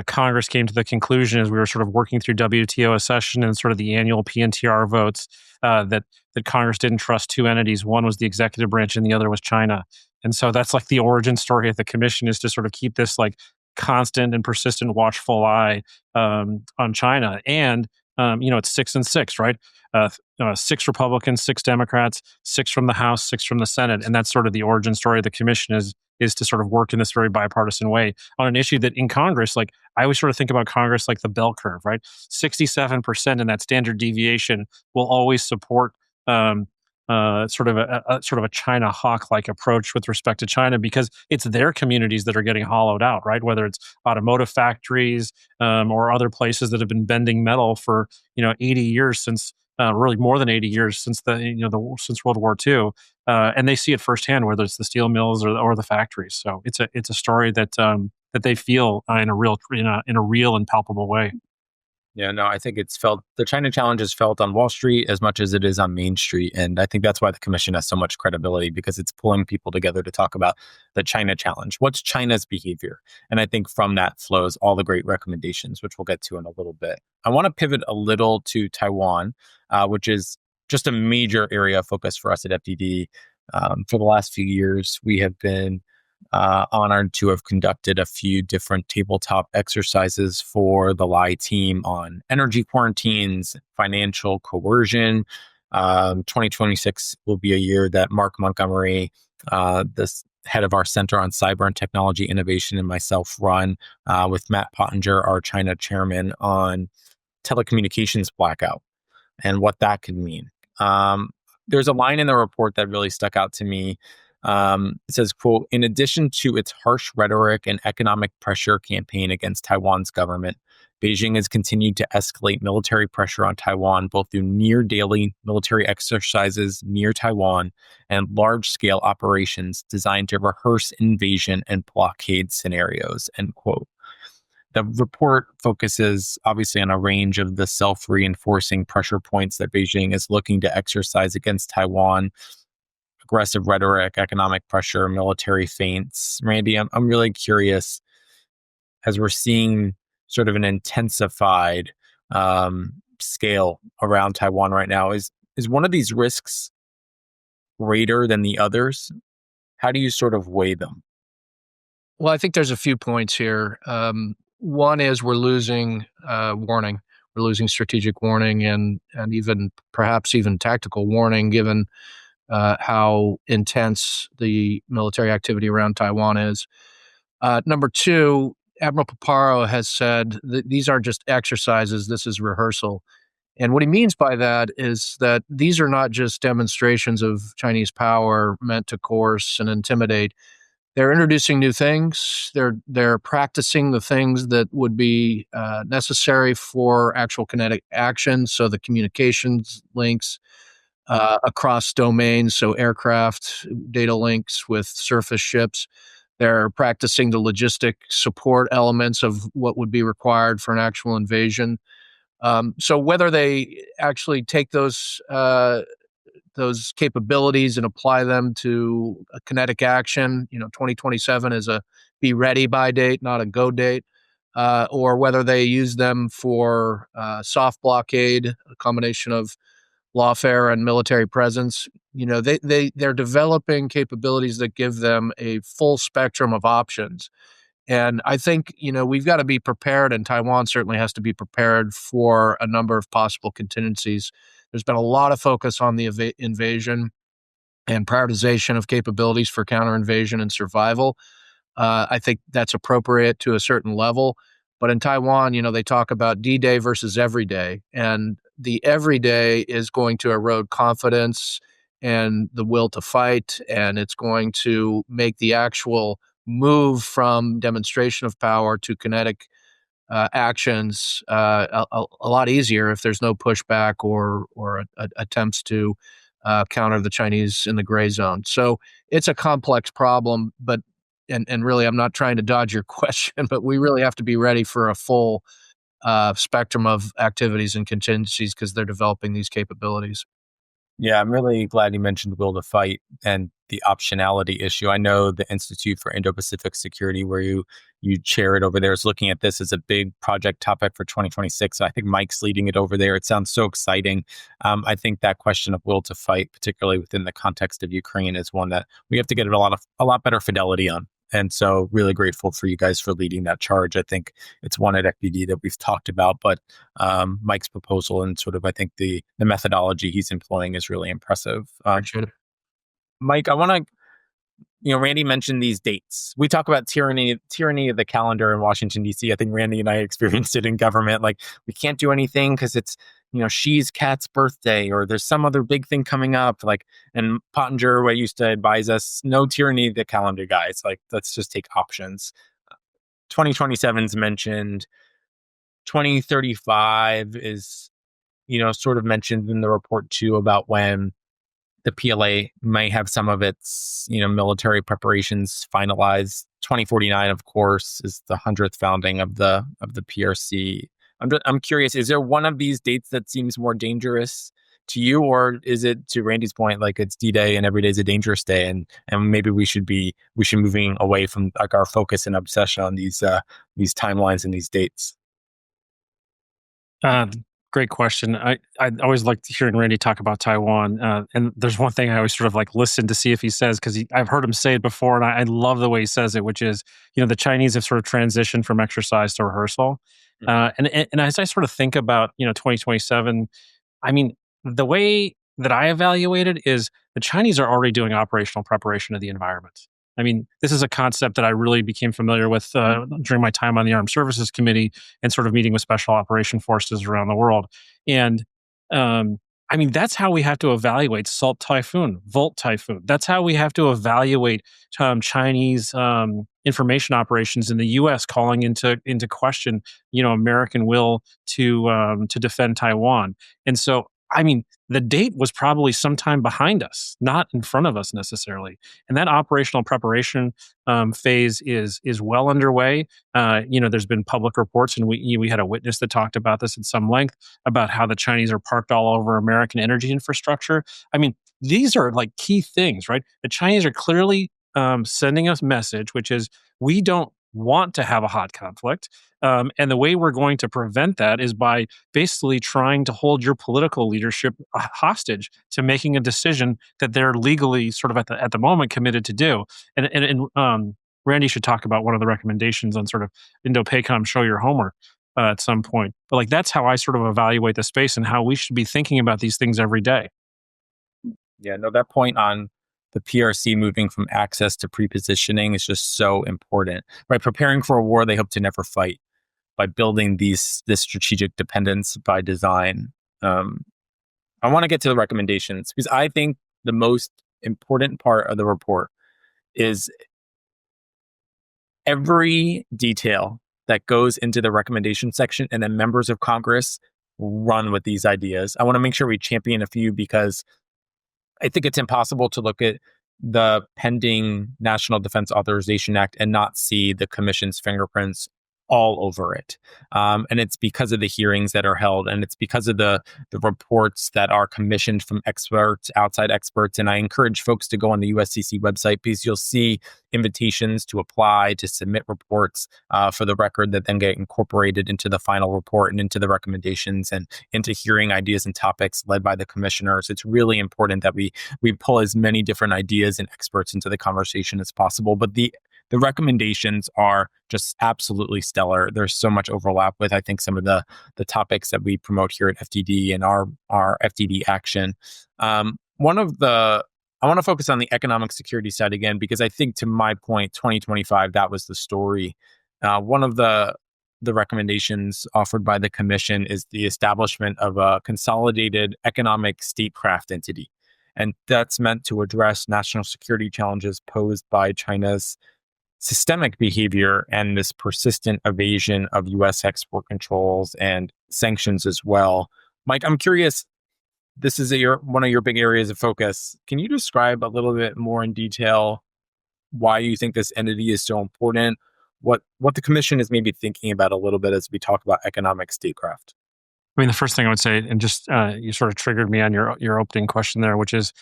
Congress came to the conclusion as we were sort of working through WTO accession and sort of the annual PNTR votes that Congress didn't trust two entities. One was the executive branch and the other was China. And so that's like the origin story of the commission, is to sort of keep this like constant and persistent watchful eye on China. And, it's 6 and 6, right? 6 Republicans, 6 Democrats, 6 from the House, 6 from the Senate. And that's sort of the origin story of the commission is to sort of work in this very bipartisan way on an issue that in Congress, like I always sort of think about Congress like the bell curve, right? 67% in that standard deviation will always support sort of a China hawk-like approach with respect to China, because it's their communities that are getting hollowed out, right? Whether it's automotive factories or other places that have been bending metal for 80 years since. Really, more than 80 years since since World War II, and they see it firsthand, whether it's the steel mills or the factories. So it's a story that that they feel in a real and palpable way. Yeah, no, I think it's felt, the China challenge is felt on Wall Street as much as it is on Main Street. And I think that's why the commission has so much credibility, because it's pulling people together to talk about the China challenge. What's China's behavior? And I think from that flows all the great recommendations, which we'll get to in a little bit. I want to pivot a little to Taiwan, which is just a major area of focus for us at FDD. For the last few years, we have been honored to have conducted a few different tabletop exercises for the LAI team on energy quarantines, financial coercion. 2026 will be a year that Mark Montgomery, the head of our Center on Cyber and Technology Innovation, and myself run with Matt Pottinger, our China chairman, on telecommunications blackout and what that could mean. There's a line in the report that really stuck out to me. It says, quote, "In addition to its harsh rhetoric and economic pressure campaign against Taiwan's government, Beijing has continued to escalate military pressure on Taiwan, both through near daily military exercises near Taiwan and large-scale operations designed to rehearse invasion and blockade scenarios," end quote. The report focuses obviously on a range of the self-reinforcing pressure points that Beijing is looking to exercise against Taiwan: aggressive rhetoric, economic pressure, military feints. Randy, I'm really curious, as we're seeing sort of an intensified scale around Taiwan right now. Is one of these risks greater than the others? How do you sort of weigh them? Well, I think there's a few points here. One is we're losing warning. We're losing strategic warning and even perhaps even tactical warning, given how intense the military activity around Taiwan is. Number two, Admiral Paparo has said that these aren't just exercises, this is rehearsal. And what he means by that is that these are not just demonstrations of Chinese power meant to coerce and intimidate. They're introducing new things. They're practicing the things that would be necessary for actual kinetic action. So the communications links across domains, so aircraft data links with surface ships. They're practicing the logistic support elements of what would be required for an actual invasion. So whether they actually take those capabilities and apply them to a kinetic action, 2027 is a be ready by date, not a go date, or whether they use them for soft blockade, a combination of lawfare and military presence. They're developing capabilities that give them a full spectrum of options. And I think, we've got to be prepared, and Taiwan certainly has to be prepared for a number of possible contingencies. There's been a lot of focus on the invasion and prioritization of capabilities for counter-invasion and survival. I think that's appropriate to a certain level. But in Taiwan, they talk about D-Day versus everyday. And the everyday is going to erode confidence and the will to fight. And it's going to make the actual move from demonstration of power to kinetic actions a lot easier if there's no pushback or attempts to counter the Chinese in the gray zone. So it's a complex problem, but and really, I'm not trying to dodge your question, but we really have to be ready for a full spectrum of activities and contingencies because they're developing these capabilities. Yeah, I'm really glad you mentioned will to fight and the optionality issue. I know the Institute for Indo-Pacific Security, where you chair it over there, is looking at this as a big project topic for 2026. So I think Mike's leading it over there. It sounds so exciting. I think that question of will to fight, particularly within the context of Ukraine, is one that we have to get a lot better fidelity on. And so really grateful for you guys for leading that charge. I think it's one at FBD that we've talked about, but Mike's proposal and sort of, I think the methodology he's employing is really impressive. Appreciate it. Mike, I want to, Randy mentioned these dates. We talk about tyranny of the calendar in Washington, D.C. I think Randy and I experienced it in government. Like, we can't do anything because it's, Xi's cat's birthday, or there's some other big thing coming up. Like, and Pottinger, what used to advise us, no tyranny of the calendar, guys. Like, let's just take options. 2027's mentioned. 2035 is, sort of mentioned in the report too, about when the PLA may have some of its, military preparations finalized. 2049, of course, is the 100th founding of the PRC. I'm curious, is there one of these dates that seems more dangerous to you, or is it, to Randy's point, like it's D-Day and every day is a dangerous day, and maybe we should moving away from like our focus and obsession on these timelines and these dates? Great question. I always like hearing Randy talk about Taiwan. And there's one thing I always sort of like listen to see if he says, because I've heard him say it before, and I love the way he says it, which is, the Chinese have sort of transitioned from exercise to rehearsal. And as I sort of think about, 2027, I mean, the way that I evaluate it is the Chinese are already doing operational preparation of the environment. I mean, this is a concept that I really became familiar with during my time on the Armed Services Committee and sort of meeting with special operation forces around the world. And I mean, that's how we have to evaluate Salt Typhoon, Volt Typhoon. That's how we have to evaluate Chinese information operations in the U.S. calling into question, American will to defend Taiwan. And so, I mean, the date was probably sometime behind us, not in front of us necessarily. And that operational preparation phase is well underway. There's been public reports, and we had a witness that talked about this at some length about how the Chinese are parked all over American energy infrastructure. I mean, these are like key things, right? The Chinese are clearly sending us a message, which is we don't want to have a hot conflict. And the way we're going to prevent that is by basically trying to hold your political leadership hostage to making a decision that they're legally sort of at the moment committed to do. And Randy should talk about one of the recommendations on sort of Indo-PACOM, show your homework at some point. But like that's how I sort of evaluate the space and how we should be thinking about these things every day. Yeah, no, that point on the PRC moving from access to prepositioning is just so important, right? Preparing for a war they hope to never fight by building this strategic dependence by design. I want to get to the recommendations because I think the most important part of the report is every detail that goes into the recommendation section, and then members of Congress run with these ideas. I want to make sure we champion a few because I think it's impossible to look at the pending National Defense Authorization Act and not see the commission's fingerprints all over it. And it's because of the hearings that are held, and it's because of the reports that are commissioned from experts, outside experts. And I encourage folks to go on the USCC website because you'll see invitations to apply, to submit reports for the record that then get incorporated into the final report and into the recommendations and into hearing ideas and topics led by the commissioners. It's really important that we pull as many different ideas and experts into the conversation as possible. But the recommendations are just absolutely stellar. There's so much overlap with, I think, some of the topics that we promote here at FDD and our FDD action. I want to focus on the economic security side again, because I think, to my point, 2025, that was the story. One of the recommendations offered by the commission is the establishment of a consolidated economic statecraft entity. And that's meant to address national security challenges posed by China's systemic behavior and this persistent evasion of U.S. export controls and sanctions as well. Mike, I'm curious, this is one of your big areas of focus. Can you describe a little bit more in detail why you think this entity is so important, what the commission is maybe thinking about a little bit as we talk about economic statecraft? I mean, the first thing I would say, and just you sort of triggered me on your opening question there, which is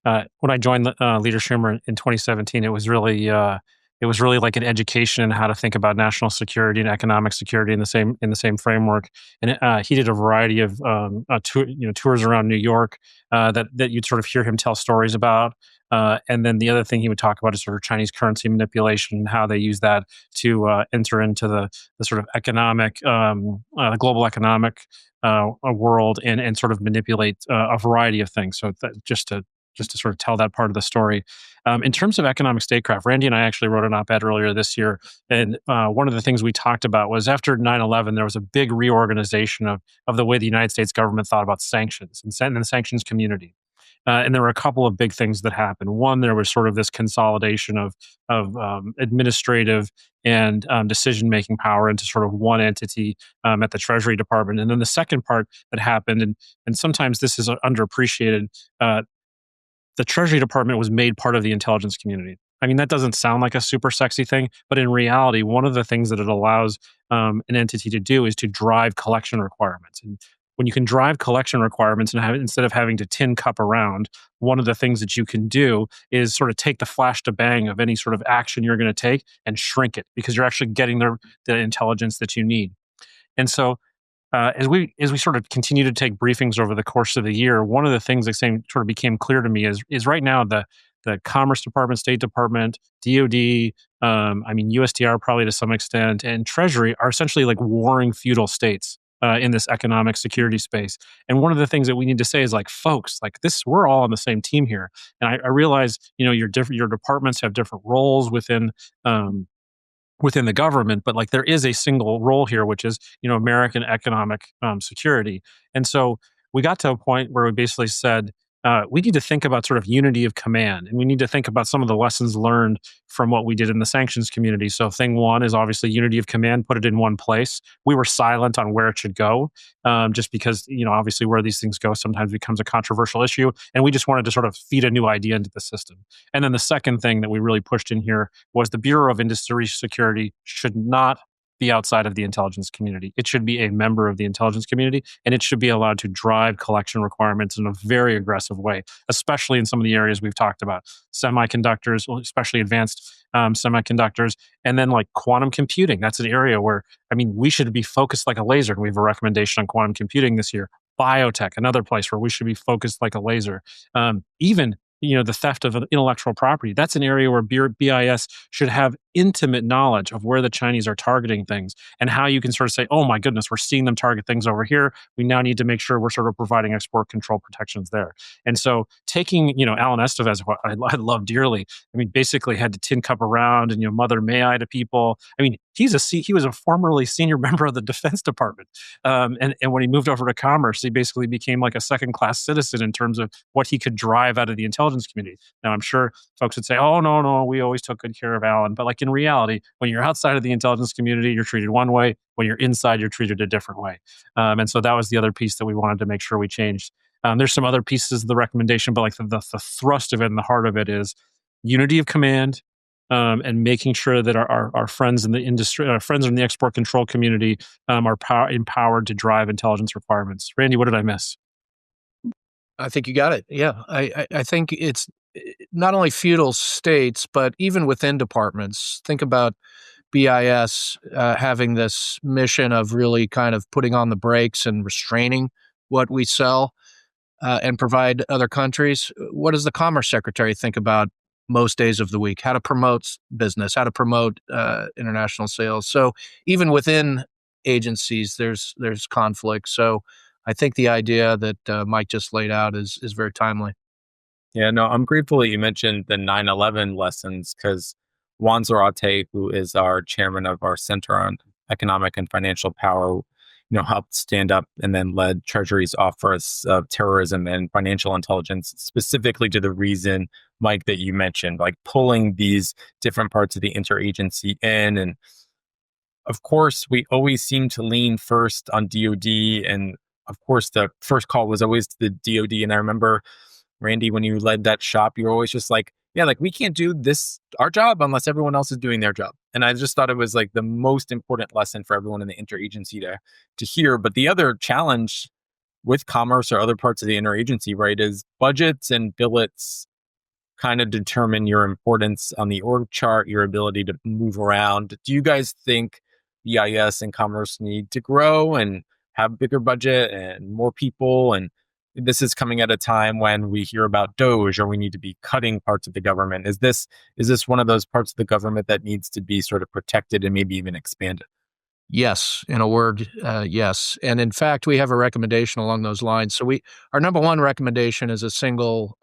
when I joined Leader Shriver in 2017, it was really like an education in how to think about national security and economic security in the same framework. And he did a variety of tours around New York that you'd sort of hear him tell stories about. And then the other thing he would talk about is sort of Chinese currency manipulation and how they use that to enter into the sort of economic, the global economic world and sort of manipulate a variety of things. So just to sort of tell that part of the story. In terms of economic statecraft, Randy and I actually wrote an op-ed earlier this year. And one of the things we talked about was after 9/11, there was a big reorganization of the way the United States government thought about sanctions and the sanctions community. And there were a couple of big things that happened. One, there was sort of this consolidation of administrative and decision-making power into sort of one entity at the Treasury Department. And then the second part that happened, and sometimes this is underappreciated, the Treasury Department was made part of the intelligence community. I mean, that doesn't sound like a super sexy thing, but in reality, one of the things that it allows an entity to do is to drive collection requirements. And when you can drive collection requirements and instead of having to tin cup around, one of the things that you can do is sort of take the flash to bang of any sort of action you're going to take and shrink it because you're actually getting the intelligence that you need. And so as we sort of continue to take briefings over the course of the year, one of the things that sort of became clear to me is right now the Commerce Department, State Department, DoD, USTR probably to some extent, and Treasury are essentially like warring feudal states in this economic security space. And one of the things that we need to say is like, folks, like this, we're all on the same team here. And I realize, your departments have different roles within the government, but like there is a single role here, which is, American economic security. And so we got to a point where we basically said, we need to think about sort of unity of command, and we need to think about some of the lessons learned from what we did in the sanctions community. So thing one is obviously unity of command, put it in one place. We were silent on where it should go, just because, obviously where these things go sometimes becomes a controversial issue. And we just wanted to sort of feed a new idea into the system. And then the second thing that we really pushed in here was the Bureau of Industry Security should not be outside of the intelligence community. It should be a member of the intelligence community, and it should be allowed to drive collection requirements in a very aggressive way, especially in some of the areas we've talked about, semiconductors, especially advanced semiconductors, and then like quantum computing. That's an area where, I mean, we should be focused like a laser. And we have a recommendation on quantum computing this year. Biotech, another place where we should be focused like a laser. Even the theft of intellectual property. That's an area where BIS should have intimate knowledge of where the Chinese are targeting things and how you can sort of say, oh my goodness, we're seeing them target things over here. We now need to make sure we're sort of providing export control protections there. And so taking, Alan Estevez, who I love dearly, I mean, basically had to tin cup around and, mother may I to people. I mean, he was a formerly senior member of the Defense Department. And when he moved over to commerce, he basically became like a second-class citizen in terms of what he could drive out of the intelligence community. Now, I'm sure folks would say, oh, no, we always took good care of Alan. But like in reality, when you're outside of the intelligence community, you're treated one way. When you're inside, you're treated a different way. And so that was the other piece that we wanted to make sure we changed. There's some other pieces of the recommendation, but like the thrust of it and the heart of it is unity of command, and making sure that our friends in the industry, our friends in the export control community, are empowered to drive intelligence requirements. Randy, what did I miss? I think you got it. Yeah, I think it's not only feudal states, but even within departments. Think about BIS having this mission of really kind of putting on the brakes and restraining what we sell and provide other countries. What does the Commerce Secretary think about most days of the week? How to promote business, how to promote international sales. So even within agencies, there's conflict. So I think the idea that Mike just laid out is very timely. Yeah, no, I'm grateful that you mentioned the 9/11 lessons because Juan Zarate, who is our chairman of our Center on Economic and Financial Power, helped stand up and then led Treasury's Office of Terrorism and Financial Intelligence specifically to the reason, Mike, that you mentioned, like pulling these different parts of the interagency in. And of course, we always seem to lean first on DoD. And of course, the first call was always to the DoD. And I remember, Randy, when you led that shop, you were always just like, yeah, like we can't do this, our job, unless everyone else is doing their job. And I just thought it was like the most important lesson for everyone in the interagency to hear. But the other challenge with commerce or other parts of the interagency, right, is budgets and billets kind of determine your importance on the org chart, your ability to move around. Do you guys think BIS and commerce need to grow and have bigger budget and more people? And this is coming at a time when we hear about DOGE or we need to be cutting parts of the government. Is this one of those parts of the government that needs to be sort of protected and maybe even expanded? Yes, in a word, yes. And in fact, we have a recommendation along those lines. So our number one recommendation is a single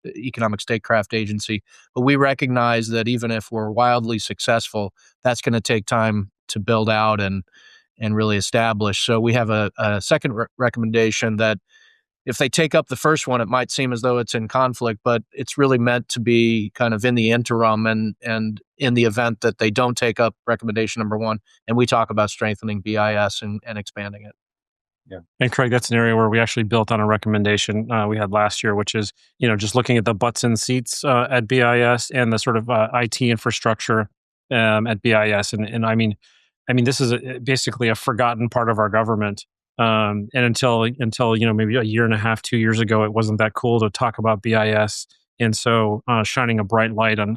economic statecraft agency, but we recognize that even if we're wildly successful, that's going to take time to build out and really establish. So we have a second recommendation that if they take up the first one, it might seem as though it's in conflict, but it's really meant to be kind of in the interim and in the event that they don't take up recommendation number one. And we talk about strengthening BIS and expanding it. Yeah. And Craig, that's an area where we actually built on a recommendation we had last year, which is, just looking at the butts and seats at BIS and the sort of IT infrastructure at BIS. And I mean, this is basically a forgotten part of our government. And until maybe a year and a half, 2 years ago, it wasn't that cool to talk about BIS. And so shining a bright light on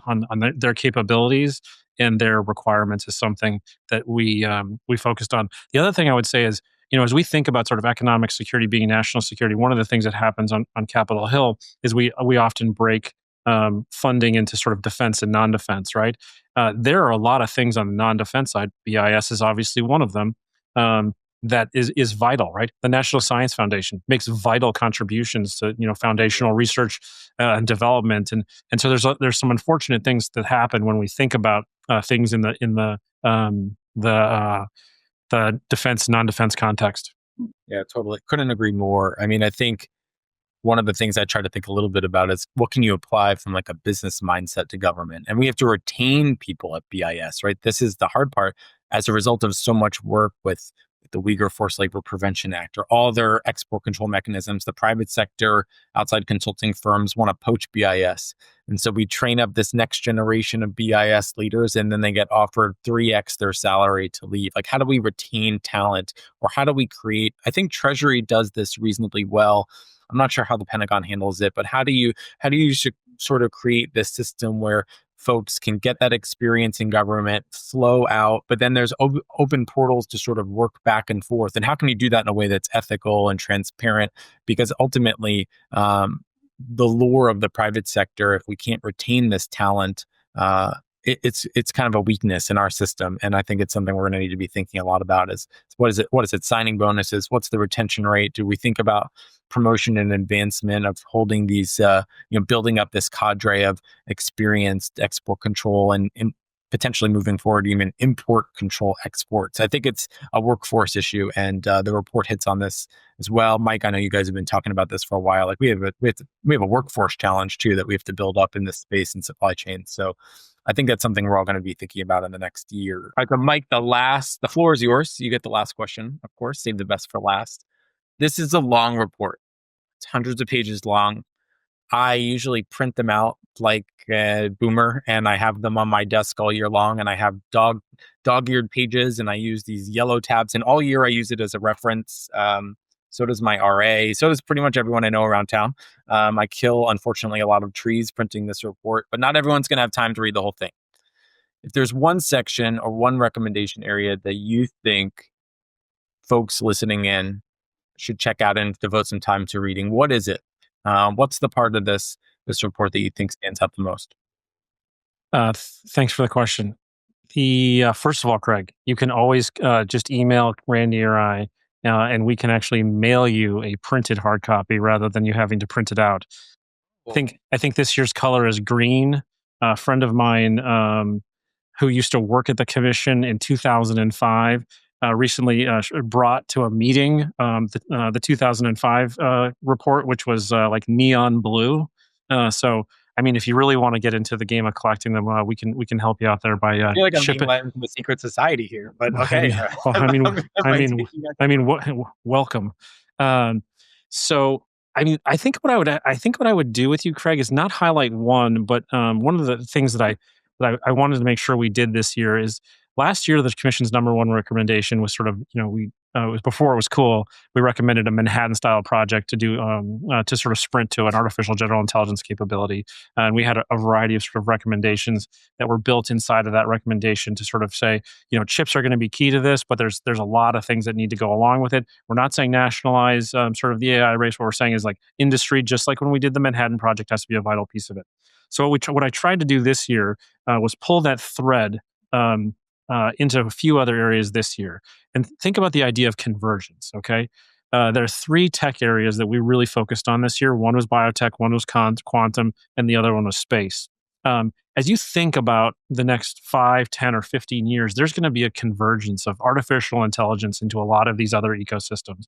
their capabilities and their requirements is something that we focused on. The other thing I would say is, as we think about sort of economic security being national security, one of the things that happens on Capitol Hill is we often break funding into sort of defense and non-defense, right? There are a lot of things on the non-defense side. BIS is obviously one of them. That is vital, right? The National Science Foundation makes vital contributions to foundational research and development, and so there's some unfortunate things that happen when we think about things in the defense non-defense context. Yeah, totally. Couldn't agree more. I mean, I think one of the things I try to think a little bit about is what can you apply from like a business mindset to government, and we have to retain people at BIS, right? This is the hard part as a result of so much work with the Uyghur Forced Labor Prevention Act or all their export control mechanisms. The private sector, outside consulting firms want to poach BIS. And so we train up this next generation of BIS leaders, and then they get offered 3x their salary to leave. Like, how do we retain talent, or how do we create? I think Treasury does this reasonably well. I'm not sure how the Pentagon handles it, but how do you sort of create this system where folks can get that experience in government, flow out, but then there's open portals to sort of work back and forth? And how can you do that in a way that's ethical and transparent? Because ultimately, the lure of the private sector, if we can't retain this talent, it's kind of a weakness in our system. And I think it's something we're going to need to be thinking a lot about is what is it? Signing bonuses? What's the retention rate? Do we think about promotion and advancement of holding these, building up this cadre of experienced export control and potentially moving forward, even import control exports? I think it's a workforce issue, and the report hits on this as well. Mike, I know you guys have been talking about this for a while. Like we have a workforce challenge too that we have to build up in this space and supply chain. So I think that's something we're all going to be thinking about in the next year. All right, so Mike, the floor is yours. You get the last question, of course. Save the best for last. This is a long report. It's hundreds of pages long. I usually print them out like a boomer, and I have them on my desk all year long, and I have dog-eared pages, and I use these yellow tabs, and all year I use it as a reference. So does my RA. So does pretty much everyone I know around town. I kill, unfortunately, a lot of trees printing this report, but not everyone's going to have time to read the whole thing. If there's one section or one recommendation area that you think folks listening in should check out and devote some time to reading, what is it? What's the part of this report that you think stands out the most? Thanks for the question. First of all, Craig, you can always just email Randy or I, and we can actually mail you a printed hard copy rather than you having to print it out. Cool. I think this year's color is green. A friend of mine who used to work at the commission in 2005 recently brought to a meeting the 2005 report, which was like neon blue. So, I mean, if you really want to get into the game of collecting them, we can help you out there by I feel like I'm shipping. being let into the secret society here, but okay. Welcome. So, I think what I would do with you, Craig, is not highlight one, but one of the things that I wanted to make sure we did this year is last year the commission's number one recommendation was sort of, it was before it was cool. We recommended a Manhattan-style project to do to sort of sprint to an artificial general intelligence capability, and we had a variety of sort of recommendations that were built inside of that recommendation to sort of say, chips are going to be key to this, but there's a lot of things that need to go along with it. We're not saying nationalize sort of the AI race. What we're saying is like industry, just like when we did the Manhattan project, has to be a vital piece of it. So what I tried to do this year was pull that thread into a few other areas this year. And think about the idea of convergence, okay? There are three tech areas that we really focused on this year. One was biotech, one was quantum, and the other one was space. As you think about the next 5, 10, or 15 years, there's going to be a convergence of artificial intelligence into a lot of these other ecosystems.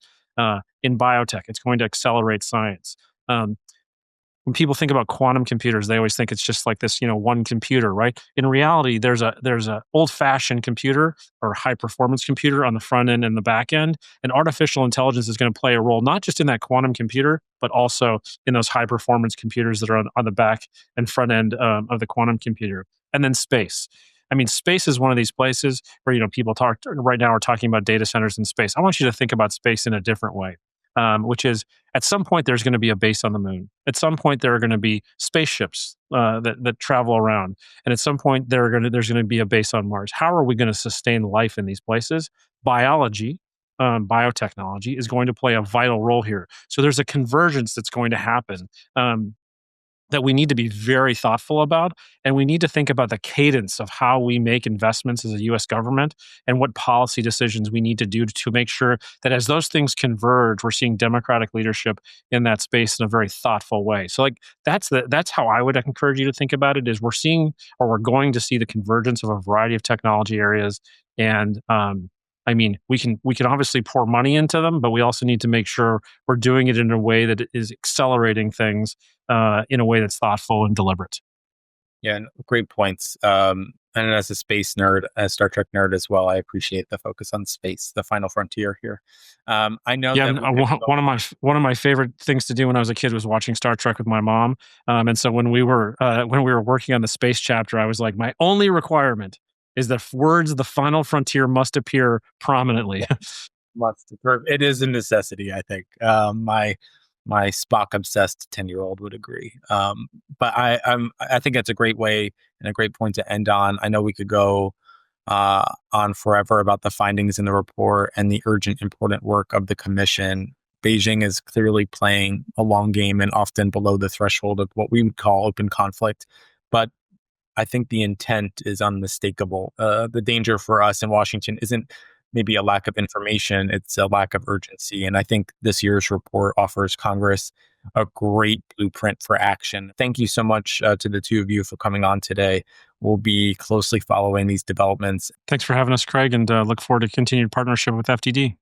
In biotech, it's going to accelerate science. When people think about quantum computers, they always think it's just like this, one computer, right? In reality, there's a old-fashioned computer or high-performance computer on the front end and the back end, and artificial intelligence is going to play a role not just in that quantum computer, but also in those high-performance computers that are on the back and front end of the quantum computer. And then space. I mean, space is one of these places where people right now. We're talking about data centers in space. I want you to think about space in a different way. Which is at some point there's going to be a base on the moon. At some point there are going to be spaceships that travel around, and at some point there's going to be a base on Mars. How are we going to sustain life in these places? Biology, biotechnology is going to play a vital role here. So there's a convergence that's going to happen. That we need to be very thoughtful about, and we need to think about the cadence of how we make investments as a U.S. government and what policy decisions we need to do to make sure that as those things converge, we're seeing democratic leadership in that space in a very thoughtful way. So, that's how I would encourage you to think about it. Is we're going to see the convergence of a variety of technology areas, and we can obviously pour money into them, but we also need to make sure we're doing it in a way that is accelerating things in a way that's thoughtful and deliberate. Yeah, great points. And as a space nerd, a Star Trek nerd as well, I appreciate the focus on space, the final frontier here. I know Yeah, that we're one of my favorite things to do when I was a kid was watching Star Trek with my mom. And so when we were working on the space chapter, I was like, my only requirement is that words "the final frontier" must appear prominently. it is a necessity, I think. My Spock obsessed 10-year-old would agree. But I think that's a great way and a great point to end on. I know we could go on forever about the findings in the report and the urgent, important work of the commission. Beijing is clearly playing a long game and often below the threshold of what we would call open conflict. But I think the intent is unmistakable. The danger for us in Washington isn't maybe a lack of information, it's a lack of urgency. And I think this year's report offers Congress a great blueprint for action. Thank you so much to the two of you for coming on today. We'll be closely following these developments. Thanks for having us, Craig, and look forward to continued partnership with FTD.